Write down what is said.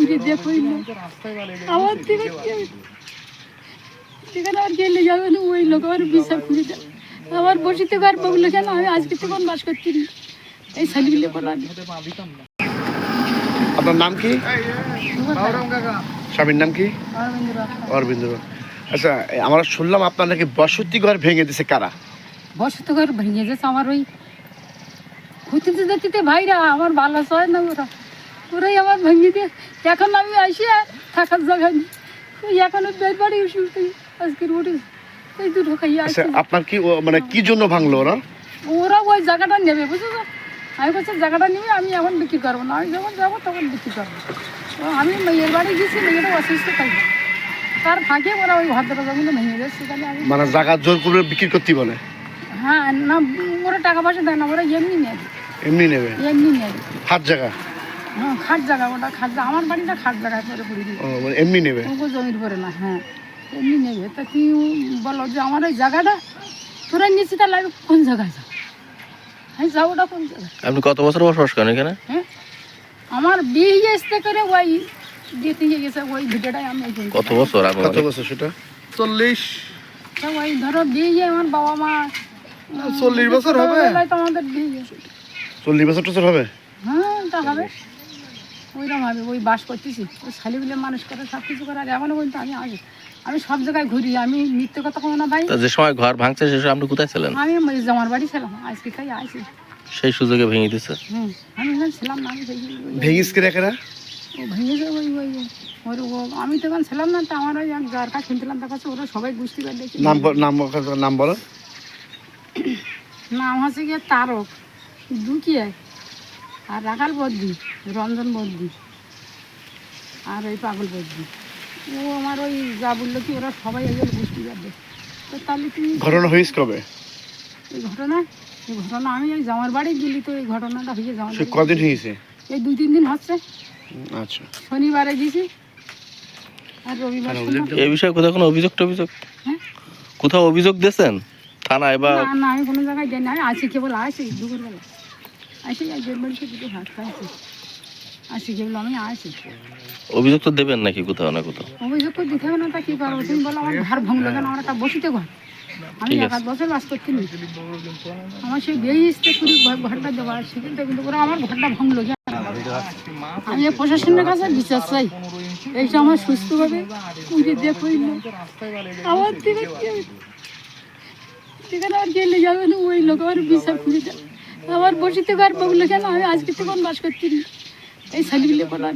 উঠে দেখো আমার থেকে যেখানে আর গেলে যাবে না ওই লোক আমার বিচার করে দেয়। আমার বসিতে ঘর বললো কেন আমি আজকে তো কোন বাস করছি না এই ছেলেগুলো বলা। আপনার নাম কি? স্বামীর নাম কি? অরবিন্দ। আচ্ছা, আমরা শুনলাম আপনার নাকি বসতি ঘর ভেঙে দিছে কারা? বসতি ঘর ভেঙে গেছে আমার ওই খুঁতিতে দেখতে ভাইরা আমার ভালো হয় না ওরাই আমার ভেঙে দিয়ে এখন আমি আসি আর থাকার জায়গা নেই ওই এখনো বেড বাড়ি শুনতে আজকের উঠে এই দুটো খাইয়ে আসছে। আপনার কি মানে কি জন্য ভাঙলো ওরা? ওরা ওই জায়গাটা নেবে বুঝছো তো আমি বলছি জায়গাটা নেবে আমি এখন বিক্রি করবো না আমি যখন যাবো তখন বিক্রি করবো। আমি মেয়ের বাড়ি গেছি মেয়েটা অসুস্থ থাকবো তার ফাঁকে ওরা ওই ভদ্রটা জমিটা ভেঙে যাচ্ছে তাহলে আমি মানে জায়গা জোর করে বিক্রি করতে বলে? হ্যাঁ না ওরা টাকা পয়সা দেয় না ওরা এমনি নেবে। এমনি নেবে? এমনি নেবে হাত জায়গা? হ্যাঁ খাট জায়গা ওটা খাট জায়গা আমার বাড়িটা খাট জায়গায় পরে পড়ে দিই। এমনি নেবে? জমির পরে না হ্যাঁ এমনি নেবে তা তুই বলো যে আমার ওই জায়গাটা তোরা নিচ্ছি তাহলে আমি কোন জায়গায় যাও আমি যাবো ওটা কোন জায়গায়? আপনি কত বছর বসবাস করেন এখানে? হ্যাঁ আমার বিয়ে আসতে করে ওই দিতে গেছে ওই ভিডিওটাই আমি কত বছর? কত বছর সেটা? 40। ওই ধরো বিয়ে আমার বাবা মা 40 বছর হবে তো আমাদের বিয়ে 40 বছর টছর হবে। হ্যাঁ তা হবে ওইরকম হবে ওই বাস করতেছি ওই শালিগুলো মানুষ করে সব কিছু করে আর এমনও বলতো আমি সব জায়গায় ঘুরি আমি মিথ্যে কথা কমো না ভাই। যে সময় ঘর ভাঙছে সে সময় আপনি কোথায় ছিলেন? আমি জামার বাড়ি ছিলাম আজকে তাই আসি সেই সুযোগে ভেঙে দিচ্ছে। আমি এখানে ছিলাম না আমি ভেঙিস কে রেখে? ও ভেঙেছে ওই ওই ওর আমি তো এখন ছিলাম না তো আমার ওই যার কাছে শুনছিলাম তার কাছে ওরা সবাই বুঝতে পারে দেখি। নাম বলো। নাম হচ্ছে গিয়ে তারক দুকিয়ে আর রাখাল বদ্দি রঞ্জন বদ্দি আর ওই পাগল বদ্দি ও আমার ওই যা বললো কি ওরা সবাই এগুলো বুঝতে পারবে তো তাহলে তুমি ঘটনা হয়েছে কবে? এই ঘটনা আমি ওই জামার বাড়ি গেলি তো এই ঘটনাটা হয়ে যাওয়া কদিন হয়েছে? এই 2-3 দিন হচ্ছে। আচ্ছা শনিবারে গেছি আর রবিবার এই বিষয়ে কোথাও কোনো অভিযোগ? হ্যাঁ কোথাও অভিযোগ দিয়েছেন থানায় বা? না আমি কোনো জায়গায় যাই না আমি আসি কেবল আসি দুপুরবেলা আসি আর দেড় বাড়িতে দুটো ভাত খাইছি আসি কেবল আমি আসি। অভিযোগ তো দেবেন নাকি কোথাও না কোথাও? অভিযোগ করে দিতে হবে না তা কি করবো তুমি বলো আমার ঘর ভাঙলো কেন আমার একটা বসিতে ঘর আমি 1 বছর বাস করছি না আমার সেই বিয়ে আসতে করি ঘরটা দেওয়া সেখান থেকে কিন্তু ওরা আমার ঘরটা ভাঙলো কেন আমি প্রশাসনের কাছে বিচার চাই এইটা আমার সুস্থভাবে উঠে দেখো আমার থেকে সেখানে আর গেলে যাবে না ওই লোক আমার বিচার করে দেয়। আমার বসিতে ঘর বললো কেন আমি আজকে তো কোন বাস করছি না এই ছেলেগুলো বলা।